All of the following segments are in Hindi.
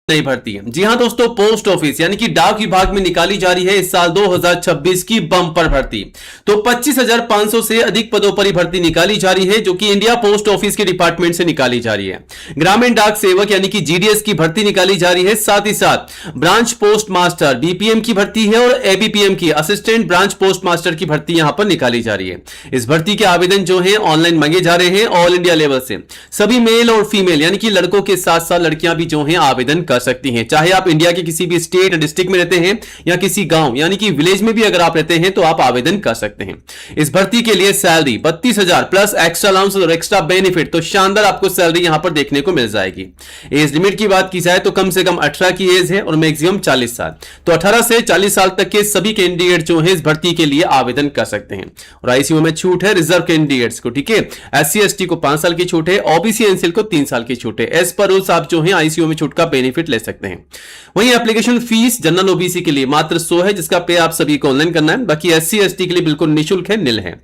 नई भर्ती है। जी हां दोस्तों, पोस्ट ऑफिस यानी कि डाक विभाग में निकाली जा रही है इस साल 2026 की बम्पर भर्ती। तो 25,500 से अधिक पदों पर भर्ती निकाली जा रही है, जो कि इंडिया पोस्ट ऑफिस के डिपार्टमेंट से निकाली जा रही है। ग्रामीण डाक सेवक यानी कि जीडीएस की भर्ती निकाली जा रही है। साथ ही साथ ब्रांच पोस्ट मास्टर बीपीएम की भर्ती है और एबीपीएम की असिस्टेंट ब्रांच पोस्ट मास्टर की भर्ती यहां पर निकाली जा रही है। इस भर्ती के आवेदन जो है ऑनलाइन मांगे जा रहे हैं ऑल इंडिया लेवल से। सभी मेल और फीमेल यानी कि लड़कों के साथ साथ लड़कियां भी जो है आवेदन कर सकती हैं। चाहे आप इंडिया के किसी भी स्टेट डिस्ट्रिक्ट में रहते हैं या किसी गांव यानी कि विलेज में भी अगर आप रहते हैं तो आप आवेदन कर सकते हैं। इस भर्ती के लिए सैलरी 32,000 प्लस एक्स्ट्रा अलाउंस और एक्स्ट्रा बेनिफिट, तो शानदार आपको सैलरी यहां पर देखने को मिल जाएगी। एज लिमिट की बात की जाए तो कम से कम 18 की एज है और मैक्सिमम 40 साल। तो 18 से 40 साल तक के सभी कैंडिडेट जो है इस भर्ती के लिए आवेदन कर सकते हैं। और आईसीयू में छूट है रिजर्व कैंडिडेट्स को, ठीक है। एससी एसटी को 5 साल की छूट है, ओबीसी एनसीएल को 3 साल की छूट है। एज पर रूल्स आप जो है आईसीयू में छूट का बेनिफिट ले सकते हैं। वहीं एप्लीकेशन फीस जनरल ओबीसी के लिए मात्र 100 है, जिसका पे आप सभी को ऑनलाइन करना है। बाकी एससी एसटी के लिए बिल्कुल निःशुल्क है, निल है।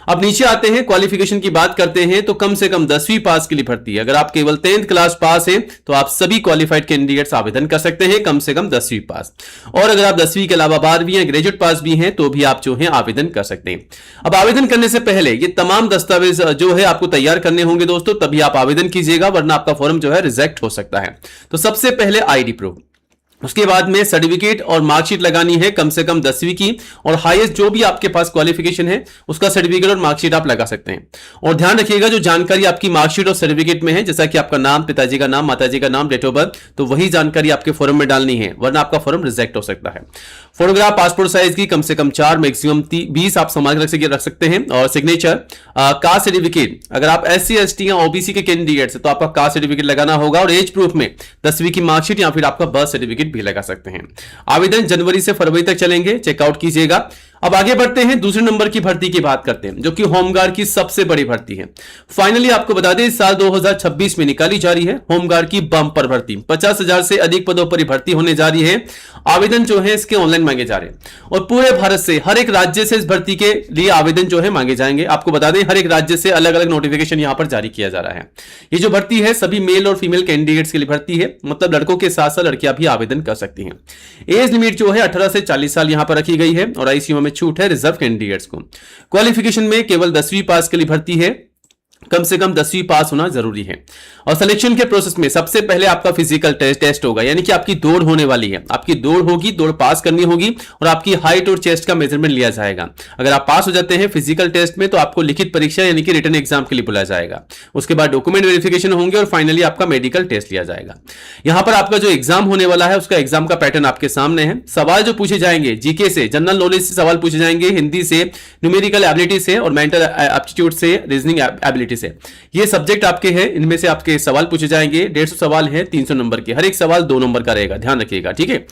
अब नीचे आते हैं, क्वालिफिकेशन की बात करते हैं तो कम से कम 10वीं पास के लिए भर्ती है। अगर आप केवल 10th क्लास पास हैं तो आप सभी क्वालिफाइड कैंडिडेट्स आवेदन कर सकते हैं, कम से कम 10वीं पास। और अगर आप 10वीं के अलावा 12वीं या ग्रेजुएट पास भी हैं तो भी आप जो है आवेदन कर सकते हैं। अब आवेदन करने से पहले ये तमाम दस्तावेज जो है आपको तैयार करने होंगे दोस्तों, तभी आप आवेदन कीजिएगा, वरना आपका फॉर्म जो है रिजेक्ट हो सकता है। तो सबसे पहले आईडी प्रूफ, उसके बाद में सर्टिफिकेट और मार्कशीट लगानी है कम से कम 10वीं की, और हाईएस्ट जो भी आपके पास क्वालिफिकेशन है उसका सर्टिफिकेट और मार्कशीट आप लगा सकते हैं। और ध्यान रखिएगा जो जानकारी आपकी मार्कशीट और सर्टिफिकेट में है, जैसा कि आपका नाम, पिताजी का नाम, माताजी का नाम, डेट ऑफ बर्थ, तो वही जानकारी आपके फॉर्म में डालनी है, वरना आपका फॉर्म रिजेक्ट हो सकता है। फोटोग्राफ पासपोर्ट साइज की कम से कम 4, मैक्सिमम 20 आप संभाल रख सकते हैं। और सिग्नेचर, कास्ट सर्टिफिकेट, अगर आप एससी एसटी या ओबीसी के कैंडिडेट है तो आपका कास्ट सर्टिफिकेट लगाना होगा। और एज प्रूफ में 10वीं की मार्कशीट या फिर आपका बर्थ सर्टिफिकेट भी लगा सकते हैं। आवेदन जनवरी से फरवरी तक चलेंगे, चेकआउट कीजिएगा। अब आगे बढ़ते हैं, दूसरे नंबर की भर्ती की बात करते हैं, जो कि होमगार्ड की सबसे बड़ी भर्ती है। फाइनली आपको बता दें इस साल 2026 में निकाली जा रही है होमगार्ड की बम्पर भर्ती। 50,000 से अधिक पदों पर भर्ती होने जा रही है। आवेदन जो है इसके ऑनलाइन मांगे जा रहे हैं और पूरे भारत से हर एक राज्य से इस भर्ती के लिए आवेदन जो है मांगे जाएंगे। आपको बता दें हर एक राज्य से अलग अलग नोटिफिकेशन यहां पर जारी किया जा रहा है। ये जो भर्ती है सभी मेल और फीमेल कैंडिडेट्स के लिए भर्ती है, मतलब लड़कों के साथ साथ लड़कियां भी आवेदन कर सकती हैं। एज लिमिट जो है 18 से 40 साल यहां पर रखी गई है और आईसीयू में छूट है रिजर्व कैंडिडेट्स को। क्वालिफिकेशन में केवल 10वीं पास के लिए भर्ती है, कम से कम 10वीं पास होना जरूरी है। और सिलेक्शन के प्रोसेस में सबसे पहले आपका फिजिकल टेस्ट होगा, यानी कि आपकी दौड़ होने वाली है। आपकी दौड़ होगी, दौड़ पास करनी होगी और आपकी हाइट और चेस्ट का मेजरमेंट लिया जाएगा। अगर आप पास हो जाते हैं फिजिकल टेस्ट में तो आपको लिखित परीक्षा यानी कि रिटन एग्जाम के लिए बुलाया जाएगा। उसके बाद डॉक्यूमेंट वेरिफिकेशन होंगे और फाइनली आपका मेडिकल टेस्ट लिया जाएगा। यहां पर आपका जो एग्जाम होने वाला है उसका एग्जाम का पैटर्न आपके सामने है। सवाल जो पूछे जाएंगे जीके से, जनरल नॉलेज से सवाल पूछे जाएंगे, हिंदी से, न्यूमेरिकल एबिलिटी से और मेंटल एप्टीट्यूड से, रीजनिंग एबिलिटी से। ये सब्जेक्ट आपके हैं, इनमें से आपके सवाल पूछे जाएंगे। 150 सवाल है 300 नंबर के, हर एक सवाल 2 नंबर का रहेगा, ध्यान रखिएगा, ठीक है।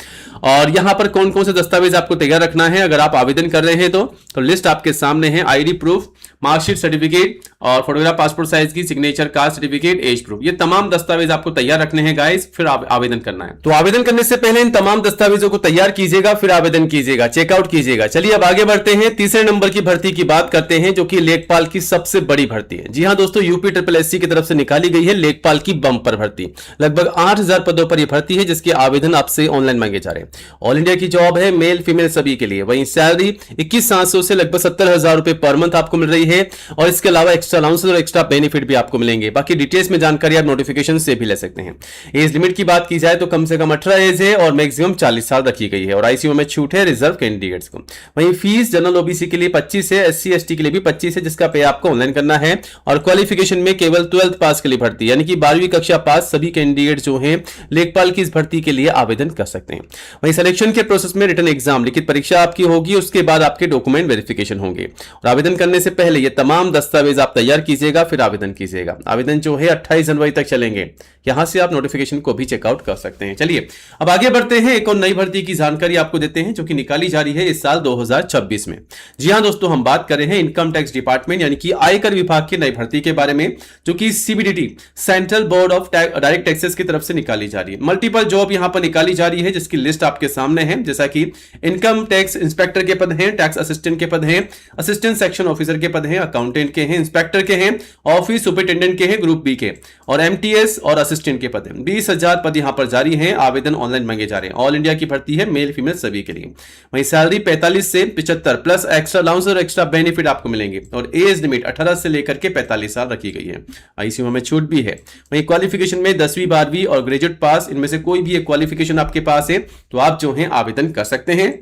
और यहां पर कौन कौन से दस्तावेज आपको तैयार रखना है अगर आप आवेदन कर रहे हैं तो लिस्ट आपके सामने है। आईडी प्रूफ, मार्कशीट, सर्टिफिकेट और फोटोग्राफ पासपोर्ट साइज की, signature, caste certificate, age proof, ये तमाम दस्तावेज आपको तैयार रखने हैं गाइस, फिर आवेदन करना है। तो आवेदन करने से पहले इन तमाम दस्तावेजों को तैयार कीजिएगा, फिर आवेदन कीजिएगा, चेकआउट कीजिएगा। चलिए अब आगे बढ़ते हैं, तीसरे नंबर की भर्ती की बात करते हैं, जो कि लेखपाल की सबसे बड़ी भर्ती है। जी हां दोस्तों, यूपी SSSC की तरफ से निकाली गई है लेखपाल की बम्पर भर्ती। लगभग 8,000 पदों पर यह भर्ती है, जिसके आवेदन आपसे ऑनलाइन मांगे जा रहे हैं। ऑल इंडिया की जॉब है, मेल फीमेल सभी के लिए। वहीं सैलरी 21,700 से लगभग 70,000 रुपए पर मंथ आपको मिल रही है और इसके अलावा एक्स्ट्रा अलाउंस और एक्स्ट्रा बेनिफिट भी आपको मिलेंगे। बाकी डिटेल्स में जानकारी आप नोटिफिकेशन से भी ले सकते हैं। एज लिमिट की बात की जाए तो कम से कम 18 एज है और मैक्सिमम 40 साल रखी गई है और आईसीयू में छूट है रिजर्व कैंडिडेट्स को। वहीं फीस जनरल ओबीसी के लिए 25 है, एससी एसटी के लिए भी 25 है, जिसका पे आपको ऑनलाइन करना है। और क्वालिफिकेशन में केवल 12th पास के लिए भर्ती, यानी कि 12वीं कक्षा पास सभी कैंडिडेट जो हैं लेखपाल की इस भर्ती के लिए आवेदन कर सकते हैं। वहीं सिलेक्शन के प्रोसेस में रिटन एग्जाम, लिखित परीक्षा आपकी होगी, उसके बाद आपके डॉक्यूमेंट वेरिफिकेशन होंगे। और आवेदन करने से पहले ये तमाम दस्तावेज आप तैयार कीजिएगा, फिर आवेदन कीजिएगा। आवेदन जो है 28 जनवरी तक चलेंगे। यहां से आप नोटिफिकेशन को भी चेकआउट कर सकते हैं। चलिए अब आगे बढ़ते हैं, एक और नई भर्ती की जानकारी आपको देते हैं जो कि निकाली जा रही है इस साल 2026 में। जी हां दोस्तों, हम बात कर रहे हैं इनकम टैक्स डिपार्टमेंट यानी कि आयकर विभाग की नई भर्ती के बारे में, जो कि CBDT central board of direct taxes की तरफ से निकाली जा रही है। मल्टीपल जॉब यहां पर निकाली जा रही है, जिसकी लिस्ट आपके सामने है। जैसा कि इनकम टैक्स इंस्पेक्टर के पद हैं, टैक्स असिस्टेंट के पद हैं, असिस्टेंट सेक्शन ऑफिसर के पद पद हैं, अकाउंटेंट के हैं, इंस्पेक्टर के हैं, ऑफिस सुपरिटेंडेंट के हैं, ग्रुप बी के, और एमटीएस और असिस्टेंट के पद हैं। 20,000 पद यहां पर जारी हैं। आवेदन ऑनलाइन मांगे जा रहे हैं। ऑल इंडिया की भर्ती है, मेल फीमेल सभी के लिए। वहीं सैलरी 45 से 75 प्लस एक्स्ट्रा अलाउंस और एक्स्ट्रा बेनिफिट आपको मिलेंगे। और एज लिमिट 18 से लेकर के 45 साल रखी गई है। आईसीयू में छूट भी है। वहीं क्वालिफिकेशन में 10वीं 12वीं और ग्रेजुएट पास, इनमें से कोई भी एक क्वालिफिकेशन आपके पास है तो आप जो है आवेदन कर सकते हैं।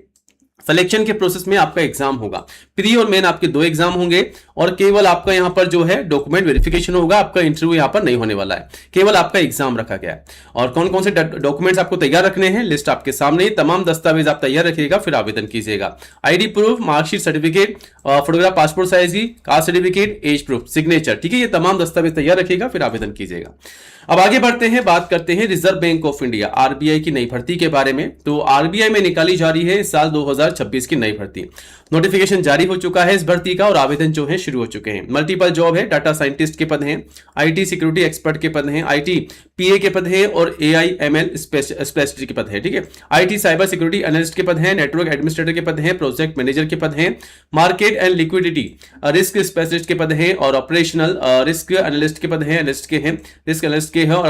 सिलेक्शन के प्रोसेस में आपका एग्जाम होगा। प्री और मेन आपके 2 एग्जाम होंगे और केवल आपका यहां पर जो है डॉक्यूमेंट वेरिफिकेशन होगा। आपका इंटरव्यू यहां पर नहीं होने वाला है, केवल आपका एग्जाम रखा गया है। और कौन कौन से डॉक्यूमेंट्स आपको तैयार रखने हैं, लिस्ट आपके सामने। तमाम दस्तावेज आप तैयार रखिएगा, फिर आवेदन कीजिएगा। ID proof, marksheet, certificate, photograph, passport size की, caste certificate, age proof, signature, ठीक है, ये तमाम दस्तावेज तैयार रखिएगा, फिर आवेदन कीजिएगा। अब आगे बढ़ते हैं, बात करते हैं reserve bank of India RBI की नई भर्ती के बारे में। तो आरबीआई में निकाली जा रही है इस साल 2026 की नई भर्ती। नोटिफिकेशन जारी हो चुका है इस भर्ती का और आवेदन जो है शुरू हो चुके हैं। मल्टीपल जॉब है, डाटा साइंटिस्ट के पद हैं, आईटी सिक्योरिटी एक्सपर्ट के पद हैं, आईटी पीए के पद हैं और एआईएमएल स्पेशलिस्ट के पद हैं, ठीक है। आईटी साइबर सिक्योरिटी एनालिस्ट के पद हैं, नेटवर्क एडमिनिस्ट्रेटर के पद हैं, प्रोजेक्ट मैनेजर के पद हैं, market and liquidity risk specialist के पद हैं और ऑपरेशनल रिस्क एनालिस्ट के पद हैं, एनालिस्ट के हैं, रिस्क एनालिस्ट के हैं और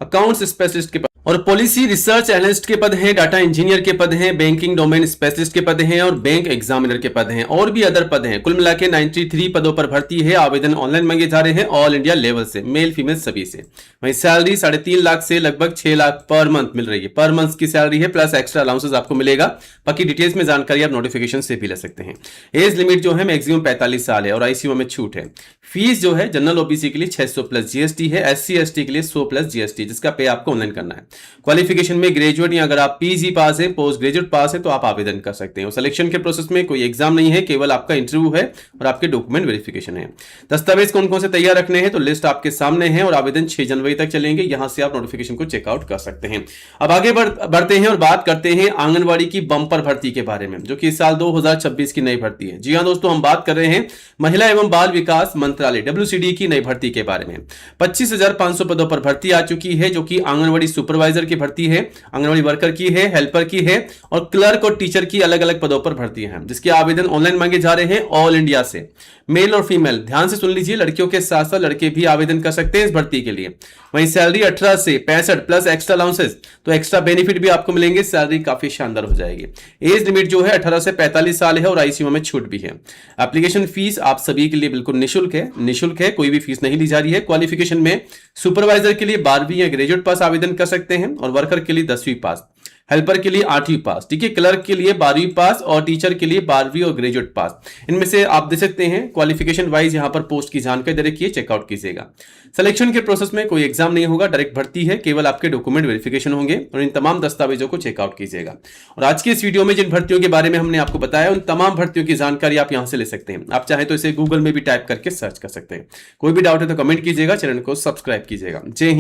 अकाउंट्स स्पेशलिस्ट के पद और पॉलिसी रिसर्च एनालिस्ट के पद हैं, डाटा इंजीनियर के पद हैं, बैंकिंग डोमेन स्पेशलिस्ट के पद हैं और बैंक एग्जामिनर के पद हैं और भी अदर पद हैं। कुल मिला के 93 पदों पर भर्ती है। आवेदन ऑनलाइन मांगे जा रहे हैं ऑल इंडिया लेवल से, मेल फीमेल सभी से। वहीं सैलरी 3.5 लाख से लगभग 6 लाख पर मंथ मिल रही है। पर मंथ की सैलरी है, प्लस एक्स्ट्रा अलाउंसेस आपको मिलेगा। बाकी डिटेल्स में जानकारी आप नोटिफिकेशन से भी ले सकते हैं। एज लिमिट जो है मैक्सिमम 45 साल है और आईसीयू में छूट है। फीस जो है जनरल ओबीसी के लिए 600 प्लस जीएसटी है, एससी एसटी के लिए 100 प्लस जीएसटी, जिसका पे आपको ऑनलाइन करना है। क्वालिफिकेशन में ग्रेजुएट या अगर आप पीजी पास है, पोस्ट ग्रेजुएट पास है तो आप आवेदन कर सकते हैं। और सिलेक्शन के प्रोसेस में कोई एग्जाम नहीं है, केवल आपका इंटरव्यू है और आपके डॉक्यूमेंट वेरिफिकेशन है। दस्तावेज कौन कौन से तैयार रखने हैं तो लिस्ट आपके सामने है और आवेदन 6 जनवरी तक चलेंगे। यहां से आप नोटिफिकेशन को चेकआउट कर सकते हैं। अब आगे बढ़ते हैं और बात करते हैं आंगनबाड़ी की बंपर भर्ती के बारे में, जो कि इस साल 2026 की नई भर्ती है। जी हां दोस्तों, हम बात कर रहे हैं महिला एवं बाल विकास मंत्रालय WCD की नई भर्ती के बारे में। 25,500 पदों पर भर्ती आ चुकी है, जो कि आंगनबाड़ी सुपरवाइजर की भर्ती है, आंगनबाड़ी वर्कर की है, हेल्पर की है और क्लर्क और टीचर की अलग अलग पदों पर भर्ती है, जिसके आवेदन ऑनलाइन मांगे जा रहे हैं ऑल इंडिया से। मेल और फीमेल, ध्यान से सुन लीजिए, लड़कियों के साथ साथ लड़के भी आवेदन कर सकते हैं इस भर्ती के लिए। वहीं सैलरी 18 से 65 प्लस एक्स्ट्रा अलाउंसेस, तो एक्स्ट्रा बेनिफिट भी आपको मिलेंगे। सैलरी काफी शानदार हो जाएगी। एज लिमिट जो है 18 से 45 साल है और आईसीयू में छूट भी है। एप्लीकेशन फीस आप सभी के लिए बिल्कुल निःशुल्क है, कोई भी फीस नहीं ली जा रही है। क्वालिफिकेशन में सुपरवाइजर के लिए 12वीं या ग्रेजुएट पास आवेदन कर सकते हैं और वर्कर के लिए 10वीं पास, हेल्पर के लिए 8वीं पास, ठीक है, क्लर्क के लिए 12वीं पास और टीचर के लिए 12वीं और ग्रेजुएट पास। इनमें से आप दे सकते हैं। क्वालिफिकेशन वाइज यहां पर पोस्ट की जानकारी दे रखी है, चेकआउट कीजिएगा। सिलेक्शन के प्रोसेस में कोई एग्जाम नहीं होगा, डायरेक्ट भर्ती है, केवल आपके डॉक्यूमेंट वेरिफिकेशन होंगे और इन तमाम दस्तावेजों को चेकआउट कीजिएगा। और आज के इस वीडियो में जिन भर्तियों के बारे में हमने आपको बताया, उन तमाम भर्तियों की जानकारी आप यहां से ले सकते हैं। आप चाहे तो इसे गूगल में भी टाइप करके सर्च कर सकते हैं। कोई भी डाउट है तो कमेंट कीजिएगा, चैनल को सब्सक्राइब कीजिएगा। जय हिंद।